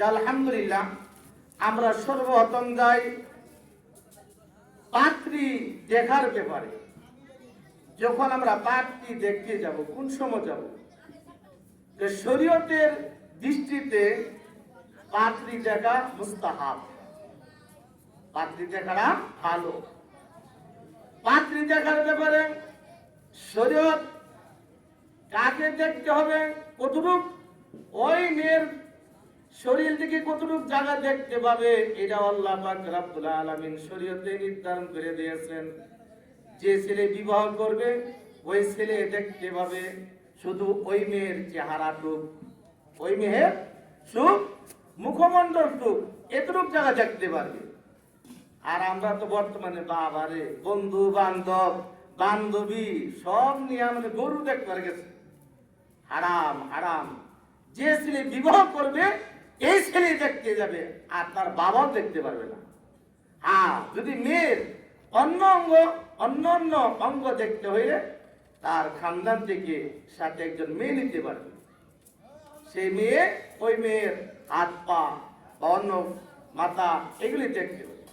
আলহামদুলিল্লাহ, আমরা সর্বপ্রথম যাই পাত্রী দেখার ব্যাপারে। যখন আমরা পাত্রী দেখতে যাব, কোন সময় যাব? শরীয়তের দৃষ্টিতে পাত্রী দেখা মুস্তাহাব, পাত্রী দেখাটা ভালো। পাত্রী দেখার ব্যাপারে শরীয়ত কাকে দেখতে হবে, কতটুক ওই মেয়ের শরীর থেকে কতটুক জায়গা দেখতে পাবে, এটা আল্লাহ পাক রব্বুল আলামিন শরীয়তে নির্ধারণ করে দিয়েছেন। যে ছেলে বিবাহ করবে ওই ছেলে দেখতে পাবে শুধু ওই মেয়ের চেহারাটুক, ওই মেয়ের সুখ মুখমণ্ডলটুক, এতটুক জায়গা দেখতে পারবে। আর আমরা তো বর্তমানে বাবারে বন্ধু বান্ধব বান্ধবী সব নিয়ে আমাদের গরু দেখতে পারে গেছে। হারাম হারাম। যে ছেলে বিবাহ করবে এই ছেলে দেখতে যাবে, আর তার বাবাও দেখতে পারবে না। হ্যাঁ, যদি মেয়ের অন্য অন্য অঙ্গ দেখতে হইলে তার খানদান থেকে সাথে একজন মেয়ে নিতে পারবে। সেই মেয়ে ওই মেয়ের হাত পা বা অন্য মাথা এগুলি দেখতে হবে।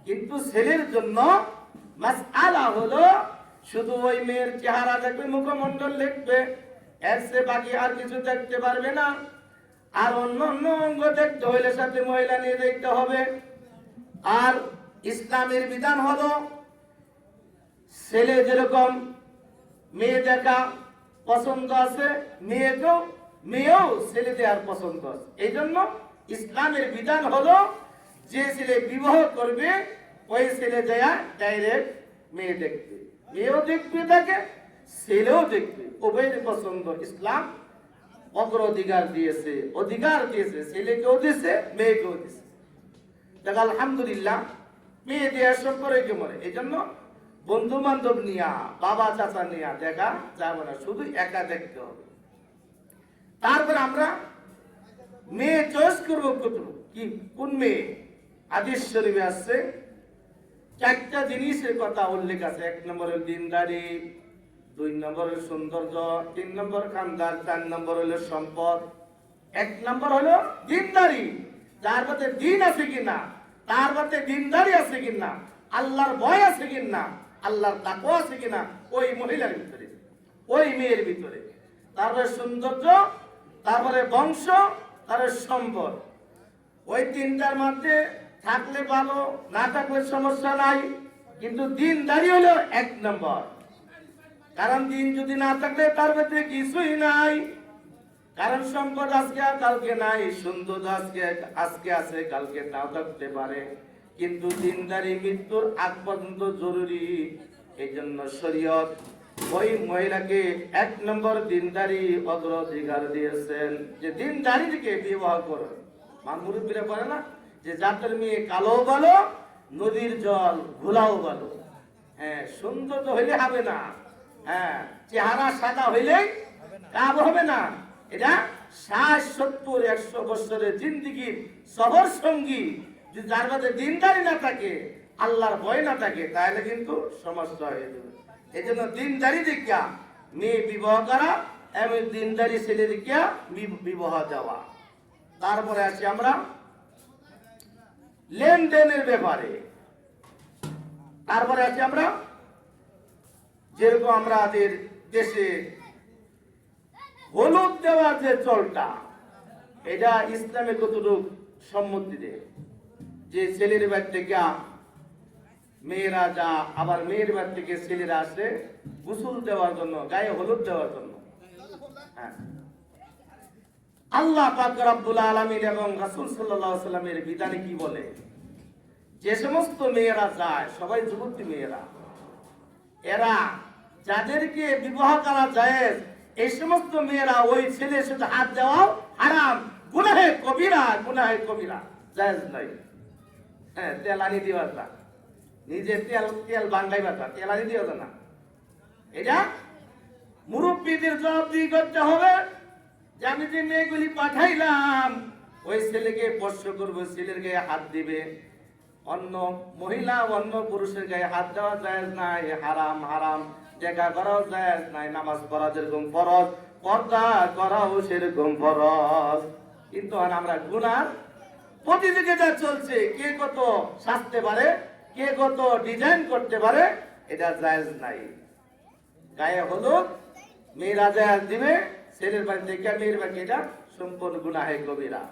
কিন্তু ছেলের জন্য মাসআলা হলো শুধু ওই মেয়ের চেহারা দেখবে, মুখমণ্ডল দেখবে, এর সে বাকি আর কিছু দেখতে পারবে না। আর অন্য অঙ্গ দেখতে হইলে সাথে মহিলা নিয়ে দেখতে হবে। আর ইসলামের বিধান হলো ছেলে যেরকম মেয়ে দেখা পছন্দ আছে, মেয়েও ছেলে দেওয়ার পছন্দ আছে। এই জন্য ইসলামের বিধান হলো যে ছেলে বিবাহ করবে ওই ছেলে দেয়া ডাইরেক্ট মেয়ে দেখবে, মেয়েও দেখবে, তাকে ছেলেও দেখবে, উভয়ের পছন্দ। ইসলাম অগ্রাধিকার দিয়েছে, অধিকার দিয়েছে, ছেলেকেও দিয়েছে মেয়েকেও দিয়েছে। দেখ আলহামদুলিল্লাহ, মেয়ে দেওয়ার সম্পর্কে কেমন, এই জন্য বন্ধু বান্ধব নিয়া বাবা চাচা নিয়া দেখা যাবে না, শুধু একা দেখতে হবে। তারপর আমরা মেয়ে চয়েস করবো কি কোন মেয়ে। হাদিস শরীফে আসছে 4টা জিনিসের কথা উল্লেখ আছে। 1 নম্বর হলো দিনদারি, 2 নম্বর হলো সৌন্দর্য, 3 নম্বর খানদান, 4 নম্বর হলো সম্পদ। 1 নম্বর হলো দিনদারি, যার মধ্যে দিন আছে কিনা, তার মধ্যে দিনদারি আছে কিনা, আল্লাহর ভয় আছে কিনা, আল্লাহর তাকওয়া আছে কিনা ওই মহিলার ভিতরে, ওই মেয়ের ভিতরে। তারপরে সৌন্দর্য, তারপরে বংশ, তারপরে সম্পদ। ওই 3টার মধ্যে থাকলে ভালো, না থাকলে সমস্যা নাই। কিন্তু দিনদারি হলো 1 নম্বর। কারণ দিন যদি না থাকলে তার মধ্যে কিছুই নাই। কারণ সম্পদ আজকে কালকে নাই, সৌন্দর্য আজকে আছে কালকে নাও থাকতে পারে। কিন্তু দিনদারি মৃত্যুর আগ পর্যন্ত জরুরি। এই জন্য শরীয়ত ওই মহিলাকে 1 নম্বর দিনদারি অগ্রাধিকার দিয়েছেন, যে দিনদারি থেকে বিবাহ করো। মুরব্বীরা বলে না যে জাতের মেয়ে কালো ভালো, নদীর জল ঘোলাও ভালো। হ্যাঁ, সুন্দর তো হইলে হবে না, হ্যাঁ চেহারা সাদা হইলেই কাব হবে না। এটা 60, 70, 100 বছরের জিন্দিগির সবর সঙ্গী। যদি যার মধ্যে দিনদারি না থাকে, আল্লাহর ভয় না থাকে, তাহলে কিন্তু সমস্যা হয়ে যাবে। এই জন্য দিনদারি দেখিয়া মেয়ে বিবাহ করা এবং দিনদারি ছেলে দেখিয়া বিবাহ দেওয়া। তারপরে আসি আমরা লেনদেনের ব্যাপারে। তারপরে আছি আমরা যেরকম আমাদের দেশে হলুদ দেওয়ার যে চলটা, এটা ইসলামে কতটুকু সম্মতি দেয়। যে ছেলের বাড়ি থেকে মেয়েরা যা, আবার মেয়ের বাড়ি থেকে ছেলেরা আসে গোসল দেওয়ার জন্য, গায়ে হলুদ দেওয়ার জন্য। হ্যাঁ, আল্লাহ পাক রব্বুল আলামিন এবং রাসূল সাল্লাল্লাহু আলাইহি ওয়াসাল্লামের বিধানে কি বলে? যে সমস্ত মেয়েরা যায়, সবাই যুবতী মেয়েরা, এরা যাদেরকে বিবাহ করা যায়, এই সমস্ত মেয়েরা ওই ছেলের সাথে হাত দেওয়া হারাম, গুনাহে কবিরা, গুনাহে কবিরা, জায়েজ নাই। হ্যাঁ, তেল আনি দিবা না, নিজে তেল বাঙ্গাইবা না, তেল আনি দিও না। এটা মুরব্বীদের জবাবদিহি করতে হবে যে আমি যে মেয়েগুলি পাঠাইলাম ওই ছেলেকে স্পর্শ করবো, ছেলের গায়ে হাত দিবে। অন্য মহিলা অন্য পুরুষের গায়ে হাত দেওয়া জায়েজ নাই, হারাম হারাম। দেখা করাও জায়েজ নাই, নামাজ পড়া যেরকম ফরজ, পর্দা করাও সেরকম ফরজ। কিন্তু এখন আমরা গুনার প্রতিযোগিতা চলছে, কে কত সাজতে পারে, কে কত ডিজাইন করতে পারে, এটা জায়েজ নাই। গায়ে হলুদ মেয়েরা জায়েজ দিবে, ছেলের বাড়ি থেকে মেয়ের বাড়ি, এটা সম্পূর্ণ গুনাহে কবিরা,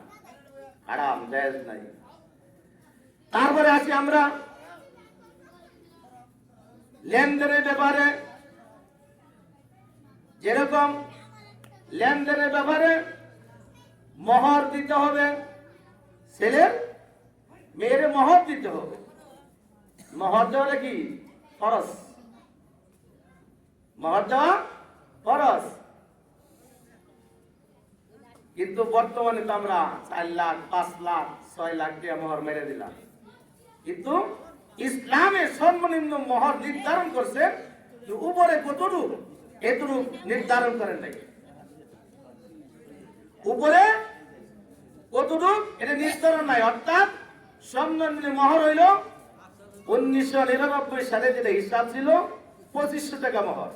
হারাম, জায়েজ নাই। তারপরে আছি আমরা লেনদেনের ব্যাপারে, যেরকম লেনদেনের ব্যাপারে মোহর দিতে হবে, ছেলের মেয়ের মোহর দিতে হবে। মোহর দেওয়া কি ফরজ, মোহর দেওয়া ফরজ। কিন্তু বর্তমানে তো আমরা 4 লাখ 5 লাখ 6 লাখ দিয়ে মোহর মেরে দিলাম। কিন্তু ইসলামে সর্বনিম্ন মোহর নির্ধারণ করছে, যে উপরে কতটুকু এতটুকু নির্ধারণ করেন নাই, উপরে কতটুকু এটা নির্ধারণ নাই। অর্থাৎ সর্বনিম্ন মোহর হইল 1999 সালে যেটা হিসাব ছিল 2500 টাকা মোহর,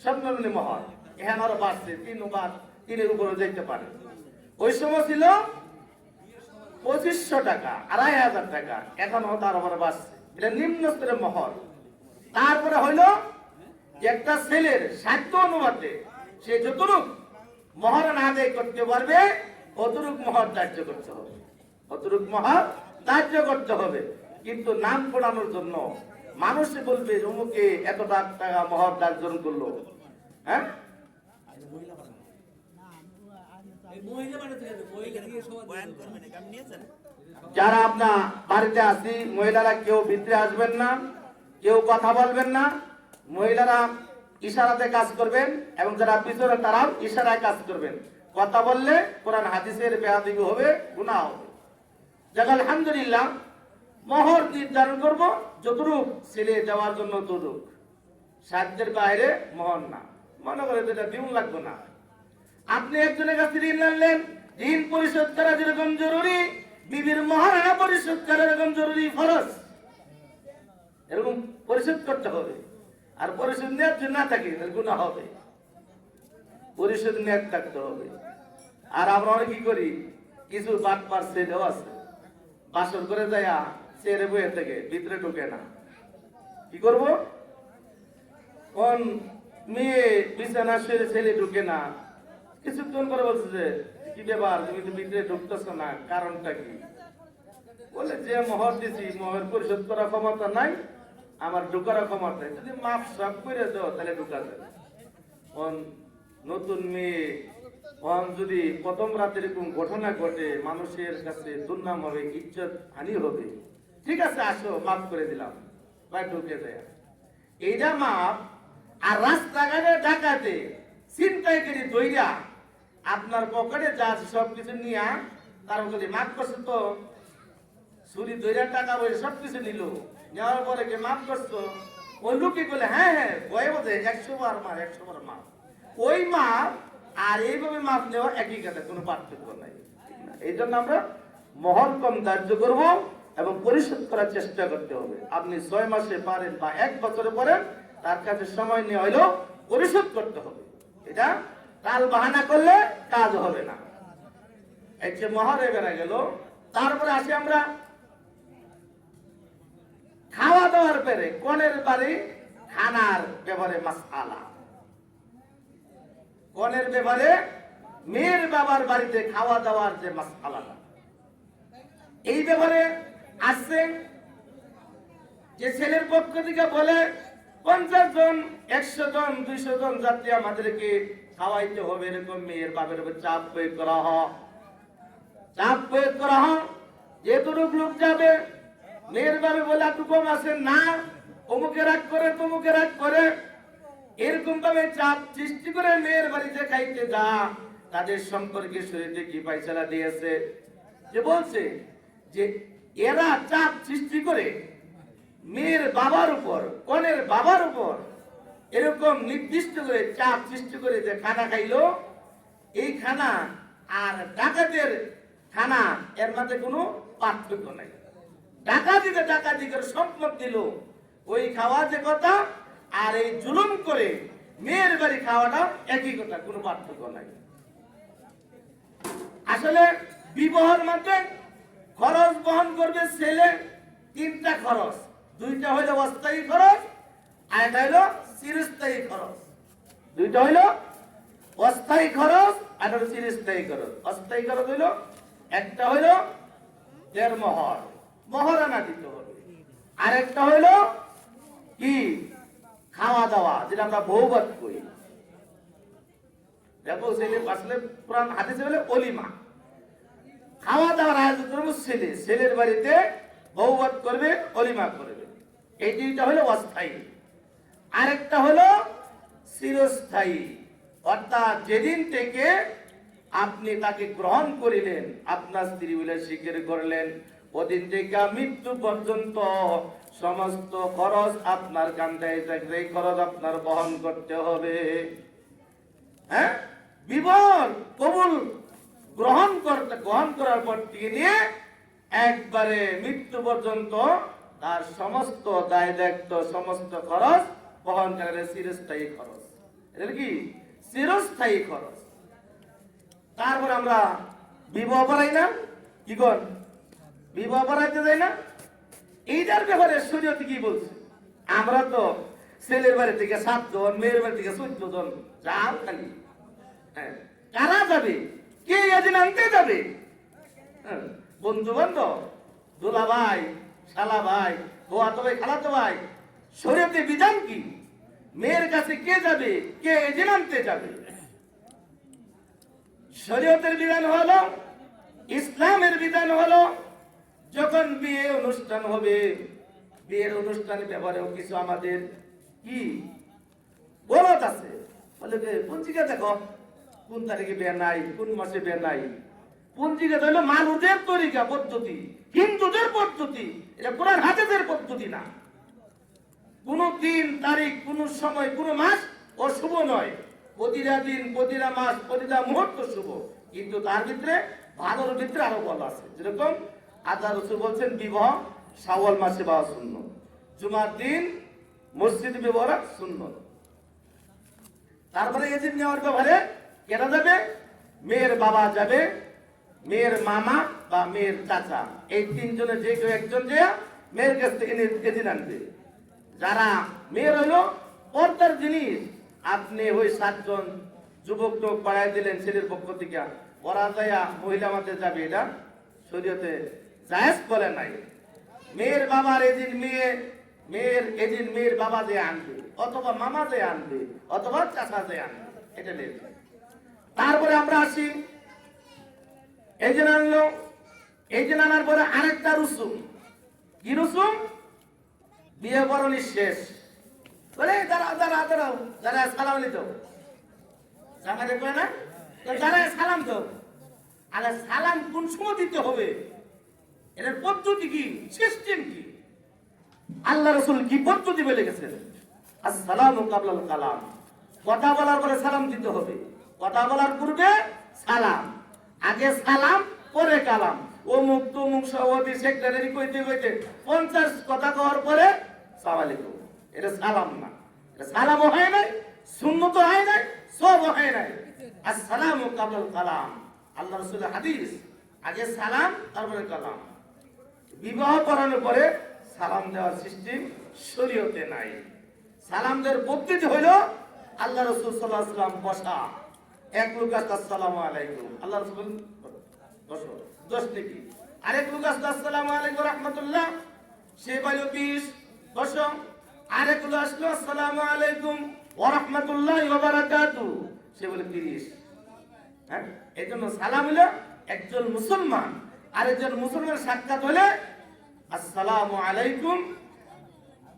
সর্বনিম্ন মোহর। এখানে আরো বাড়ছে, 3 উপরে যেতে পারে। ওই সময় ছিল 2500 টাকা, 2500 টাকা, এখন হয়তো আরো বাড়ছে। এটা নিম্ন স্তরের মোহর। তারপরে হইল একটা ছেলের সাধ্য অনুপাতে সে যতটুকু মোহর আদায় করতে পারবে অতটুক মোহর ধার্য করতে হবে, অতটুক মোহর ধার্য করতে হবে। কিন্তু নাম পড়ানোর জন্য মানুষ বলবে অমুকে এত টাকা মোহর ধার্য করলো, হ্যাঁ, যারা আপনার বাড়িতে আসি মহিলারা কেউ ভিতরে আসবেন না, কেউ কথা বলবেন না। মহিলারা ইশারাতে কাজ করবেন এবং যারা পিছনে তারাও ইশারায় কাজ করবেন। কথা বললে কোরআন হাদিসের বেয়াদবি হবে, গুনাহ হবে। যাক আলহামদুলিল্লাহ, মোহর নির্ধারণ করব যতটুকু ছেলে দেওয়ার জন্য ততটুকু, সাধ্যের বাইরে মোহর না। মনে করে যেটা দিন লাগবে না। আপনি একজনের কাছে ঋণ আনলেন, ঋণ পরিশোধ করা যেরকম জরুরি, বিবির মহারানা পরিশোধ করা এরকম জরুরি, ফরজ, এরকম পরিশোধ করতে হবে। আর পরিশোধ নেওয়ার জন্য না থাকে গুনাহ হবে, পরিশোধ নেওয়ার থাকতে হবে। আর আমরা কি করি, কিছু বাটপার ছেলেও আছে, বাসর করে যায় ছেড়ে বইয়ে থেকে ভিতরে ঢুকে না। কি করব, কোন মেয়ে বিছানা শুয়ে ছেলে ঢুকে না, কিছুক্ষণ করে বলছে যে কি ব্যাপার তুমি তো ভিতরে ঢুকতেছ না, কারণটা কি? বলে যে মোহর দিছি, মোহর পরিশোধ করার ক্ষমতা নাই, আমার ঢুকার ক্ষমতা নাই, যদি মাপ সাপ করে দাও তাহলে ঢুকা যাবে। নতুন মেয়ে যদি প্রথম রাতে এরকম ঘটনা ঘটে, মানুষের কাছে দুর্নাম হবে, ইজ্জত হানি হবে। ঠিক আছে, আসো মাফ করে দিলাম, ভাই ঢুকে দেয়, এইটা মাপ। আর রাস্তাঘাটে ডাকাতে ছিনতাইকারী দইরা আপনার পকেটে যা আছে সবকিছু নিয়ে তার বলে মাফ করছে তো, চুরি দইরা টাকা বই সবকিছু নিল, নেওয়ার পরে কে মাফ করছো, ওই লোকে বলে হ্যাঁ হ্যাঁ ভয়ে বোধে 100 বার মার, 100 বার মাপ। ওই মাপ আর এইভাবে মাপ নেওয়া একই কথা, কোনো পার্থক্য নাই। এই জন্য আমরা মোহর কম ধার্য করব এবং পরিশোধ করার চেষ্টা করতে হবে। আপনি 6 মাসে পারেন বা 1 বছরে পারেন, তার কাছে সময় নিয়ে হইলেও পরিশোধ করতে হবে। এটা কাল বাহানা করলে কাজ হবে না। এই যে মোহরে বেড়া গেল। তারপরে আসি আমরা খাওয়া দাওয়ার পরে কনের বাড়ি খানার ব্যাপারে মাসআলা। কনের ব্যাপারে মেয়ের বাবার বাড়িতে খাওয়া দাওয়ার যে মাসআলাটা, এই ব্যাপারে আসছে যে ছেলের পক্ষ থেকে বলে 50 জন 100 জন 200 জন যাত্রী আমাদেরকে খাওয়াইতে হবে, এরকম মেয়ের বাবার উপর চাপ প্রয়োগ করা হয়। চাপ প্রয়োগ করা হয়, যেটুকু লোক যাবে মেয়ের বাবা বলে একটু কম আছে না, অমুকে রাগ করে তমুকে রাগ করে, এরকম ভাবে চাপ সৃষ্টি করে মেয়ের বাড়িতে খাইতে যা। তাদের সম্পর্কে শরীরে কি ফায়সালা দিয়েছে, যে বলছে যে এরা চাপ সৃষ্টি করে মেয়ের বাবার উপর, কনের বাবার উপর এরকম নির্দিষ্ট করে চাপ সৃষ্টি করে যে খানা খাইলো, এই খানা আর ডাকাতের খানা এর মধ্যে কোনো পার্থক্য নাই। ডাকাতিতে ডাকাতি করে সম্পদ দিল, ওই খাওয়া যে কথা, আর এই জুলুম করে মেয়ের বাড়ি খাওয়াটা একই কথা, কোনো পার্থক্য নাই। আসলে বিবাহের মধ্যে খরচ বহন করবে ছেলে, তিনটা খরচ, দুইটা হইলো অস্থায়ী খরচ আর একটা হইলো চিরস্থায়ী খরচ। দুইটা হইলো অস্থায়ী খরচ আর একটা চিরস্থায়ী খরচ। অস্থায়ী খরচ হইলো একটা হইলো দেড় মোহর, মোহরানা দিতে হবে। আর একটা হইলো কি খাওয়া দাওয়া, যেটা আমরা বৌভাত করি। দেখো ছেলে আসলে পুরান হাদিসে বলে অলিমা, খাওয়া দাওয়ার আয়োজন করবো ছেলে, ছেলের বাড়িতে বৌভাত করবে, অলিমা করবে। এই দুইটা হলো অস্থায়ী। আরেকটা হলো চিরস্থায়ী, অর্থাৎ যেদিন থেকে আপনি তাকে গ্রহণ করিলেন, আপনার স্ত্রী বলে স্বীকার করলেন, ওদিন থেকে মৃত্যু পর্যন্ত সমস্ত খরচ আপনার কান্দায় থাকবে, এই খরচ আপনার বহন করতে হবে। হ্যাঁ, বিবাহ কবুল গ্রহণ করার পর থেকে নিয়ে একবারে মৃত্যু পর্যন্ত তার সমস্ত দায় দায়িত্ব, সমস্ত খরচ বহন করে চিরস্থায়ী খরচ। এটা কি চিরস্থায়ী খরচ। তারপর আমরা বিবাহ করাই না, কি কর বিবাহ করাইতে যাই না, এইটার ব্যাপারে শরীয়তে কি বলছে? আমরা তো ছেলের বাড়ি থেকে 7 জন, মেয়ের বাড়ি থেকে 14 জন যাও খালি। হ্যাঁ, কারা যাবে? কে এদিন আনতে যাবে? বন্ধু বান্ধব, দুলা ভাই, শালা ভাই, গোয়াতো ভাই, খালাতো ভাই। শরীয়তে বিধান কি? মেয়ের কাছে কে যাবে, কে এদিন আনতে যাবে? শরীয়তের বিধান হলো, ইসলামের বিধান হলো, যখন বিয়ে অনুষ্ঠান হবে, বিয়ের অনুষ্ঠানের ব্যাপারেও কিছু আমাদের কি বলত আছে। বলে পঞ্জিকা দেখো কোন তারিখে বিয়ে নাই, কোন মাসে বিয়ে নাই। পঞ্জিকা হলো মানুষদের তরিকা পদ্ধতি, হিন্দুদের পদ্ধতি, এটা কোরআন হাদিসের পদ্ধতি না। কোন দিন, তারিখ, কোন সময়, কোন মাস ও শুভ নয়। প্রতিটা দিন, প্রতিটা মাস, প্রতিটা মুহূর্ত শুভ, কিন্তু তার ভিতরে ভালোর ভিতরে আরো বলা আছে। যেরকম আল্লাহ রাসূল বলছেন বিবাহ শাওয়াল মাসে বা সুন্নত, জুমার দিন মসজিদে বিবাহ সুন্নত। তারপরে এজিদ নেওয়ার ব্যাপারে কেনা যাবে? মেয়ের বাবা যাবে, মেয়ের মামা বা মেয়ের চাচা, এই তিনজনের যে কেউ একজন যে মেয়ের কাছ থেকে এজিদ আনবে। যারা মেয়ের হলো পর্দার জিনিস, আপনি ওই 7 জন যুবক লোক পাড়ায় দিলেন ছেলের পক্ষ থেকে, ওরা যাইয়া মহিলা মাঝে যাবে, এটা শরীয়তে জায়েজ বলে নাই। মেয়ের বাবার এদিন মেয়ের এদিন মেয়ের বাবা যে আনবে, অথবা মামা যে আনবে, অথবা চাচা যে আনবে, এটা নেই। তারপরে আমরা আসি, এই যে আনলো, এই যে আনার পরে আরেকটা রুসুম। কি রুসুম? বিয়ে বরণের শেষ বলে দাঁড়াও দাঁড়াও দাঁড়াও, যারা সালাম নিত জামাতে করে না, যারা সালাম দাও। আরে সালাম কোন সময় দিতে হবে, এর পদ্ধতি কি, সিস্টেম কি? আল্লাহ রাসূল কি পদ্ধতি বলে গেছেন? আসসালামু কাবলাল কালাম, কথা বলার পরে সালাম দিতে হবে। কথা বলার পূর্বে সালাম, আগে সালাম পরে কালাম। ও মুখ তো মুখ সভাপতি সেক্রেটারি কইতে কইতে 50 কথা কওয়ার পরে সালাম আলাইকুম, এটা সালাম না। এটা সালামও হয় নাই, সুন্নত হয় নাই, সব হয় নাই। আসসালামু কাবলাল কালাম, আল্লাহ রাসূলের হাদিস, আগে সালাম তারপরে কালাম। বিবাহ করানোর পরে সালাম দেওয়ার সিস্টেম শরীয়তে নাই। সালাম দেওয়ার পদ্ধতি হলো আল্লাহ রাসূল সাল্লাল্লাহু আলাইহি ওয়াসাল্লাম বসা, এক লোক আসসালামু আলাইকুম, আল্লাহ রাসূল বসো 10 নাকি, আরেক লোক আসসালামু আলাইকুম রাহমাতুল্লাহ, সে বলল 20 বসো, আরেক লোক আসলো আসসালামু আলাইকুম ওয়া রাহমাতুল্লাহি ওয়া বারাকাতুহু, সে বলে 30। হ্যাঁ, এজন্য সালাম হলো একজন মুসলমান আরেকজন মুসলমানের সাক্ষাৎ হলে আসসালামু আলাইকুম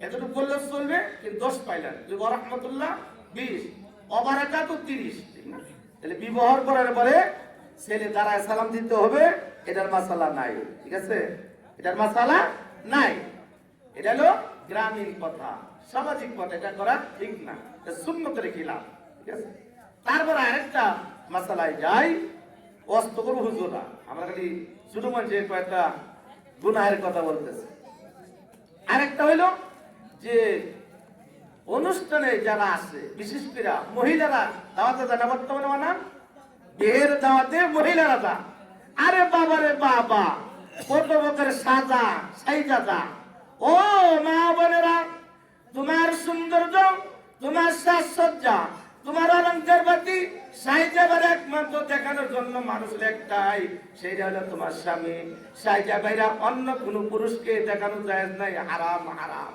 এতটুকু বললে চলবে, কিন্তু 10 পাইলেন, ওয়া রাহমাতুল্লাহ 20, ওয়া বারাকাতুহু 30। ঠিক না? তাহলে বিবাহ করার পরে ছেলে দাঁড়ায় সালাম দিতে হবে, এটার মাসালা নাই। ঠিক আছে, এটার মাসালা নাই। এটা হলো গ্রামীণ কথা, সামাজিক কথা, এটা করা ঠিক না, এটা সুন্নতের খিলাফ। ঠিক আছে, তারপর আরেকটা মাসালায় যাই, অস্ত করবো হুজুরা, আমরা খালি ছোট মানুষের কয়েকটা গুনাহের কথা বলতেছে। আরেকটা হইলো যে অনুষ্ঠানে যারা আছে, বিশেষ করে মহিলারা দাওয়াতে যায় না, বর্তমানে মানা বিয়ের দাওয়াতে মহিলারা যা, আরে বাবা রে বাবা, কত বছর সাজা সাইজাদা। ও মা বোনেরা, তোমার সৌন্দর্য, তোমার সাজসজ্জা, তোমার অলঙ্কার বাতি সাইজাবার একমাত্র দেখানোর জন্য মানুষের একটাই, সেইটা হলো তোমার স্বামী। সাইজা বাইরা অন্য কোন পুরুষকে দেখানো যায় নাই, হারাম হারাম।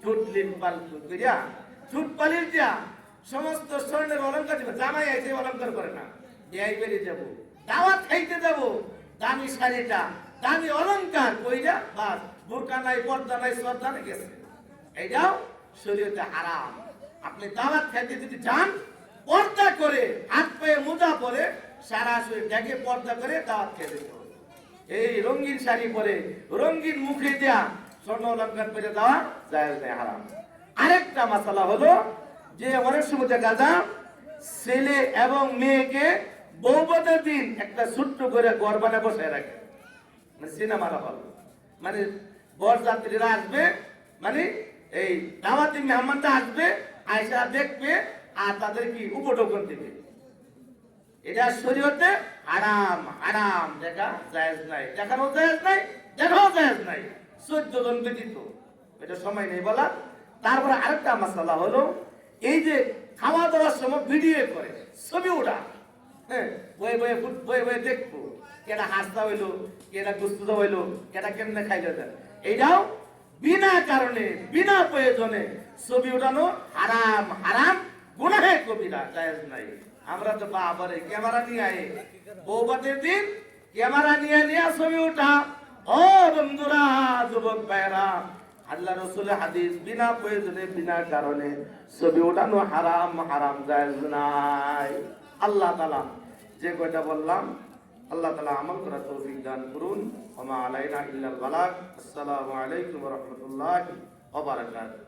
ঠুটলিন পাল্টু করিয়া, ঠুট পালির দিয়া সমস্ত স্বর্ণের অলঙ্কার দিবে। জামাই আইছে অলঙ্কার করে না, বিয়াই বেরিয়ে যাবো, দাওয়াত খাইতে যাবো, দামি শাড়িটা, দামি অলঙ্কার কইরা বাস, বোরকা নাই, পর্দা নাই, শ্রদ্ধা নাই, গেছে। এইটাও শরীয়তে হারাম। আপনি দাওয়াত খাইতে যদি যান, পর্দা করে, হাত পায়ে মোজা পরে, সারা শরীর ঢেকে পর্দা করে দাওয়াত খেতে হবে। এই রঙিন শাড়ি পরে, রঙিন মুখে দেয়া স্বর্ণ অলঙ্কার করে দেওয়া জায়েজ নেই, হারাম। আরেকটা মাসালা হলো যে অনেক সময় দেখা যায় ছেলে এবং মেয়েকে বৌভাতের দিন একটা ছোট্ট করে ঘর বানায় বসায় রাখে, মানে সিনেমারা হল, মানে বরযাত্রীরা আসবে, মানে এই দাওয়াতি মেহমানরা আসবে, আয়সা দেখবে আর তাদের কি উপঢৌকন দিবে। এটা শরীয়তে হারাম হারাম, দেখা জায়েজ নাই, দেখানো জায়েজ নাই, দেখাও জায়েজ নাই। 14 জন ব্যতীত, এটা সময় নেই বলা। তারপরে আরেকটা মাসালা হলো এই যে খাওয়া দাওয়ার সময় ভিডিও করে ছবি ওঠা, হ্যাঁ, বয়ে বয়ে বয়ে বয়ে দেখবো কেটা হাসতা হইলো, কেটা গুস্তুদা হইলো, কেটা কেমনে খাইলো। এইটাও বিনা কারণে, বিনা প্রয়োজনে ছবি ওঠানো হারাম হারাম, গুনাহে কবিরা, জায়েজ নাই। আমরা তো বাবারে ক্যামেরা নিয়ে আয়, বৌভাতের দিন ক্যামেরা নিয়ে নিয়ে ছবি ওঠা। ও বন্ধুরা, যুবক ভাইরা, আল্লাহ রাসূলের হাদিস, বিনা প্রয়োজনে বিনা কারণে ছবি ওঠানো হারাম হারাম, জায়েজ নাই। আল্লাহ তাআলা যে কয়টা বললাম, আল্লাহ তাআলা আমল করার তৌফিক দান করুন। ওয়া মা আলাইনা ইল্লাল বালাগ। আসসালামু আলাইকুম ওয়া রাহমাতুল্লাহি ওয়া বারাকাতুহু।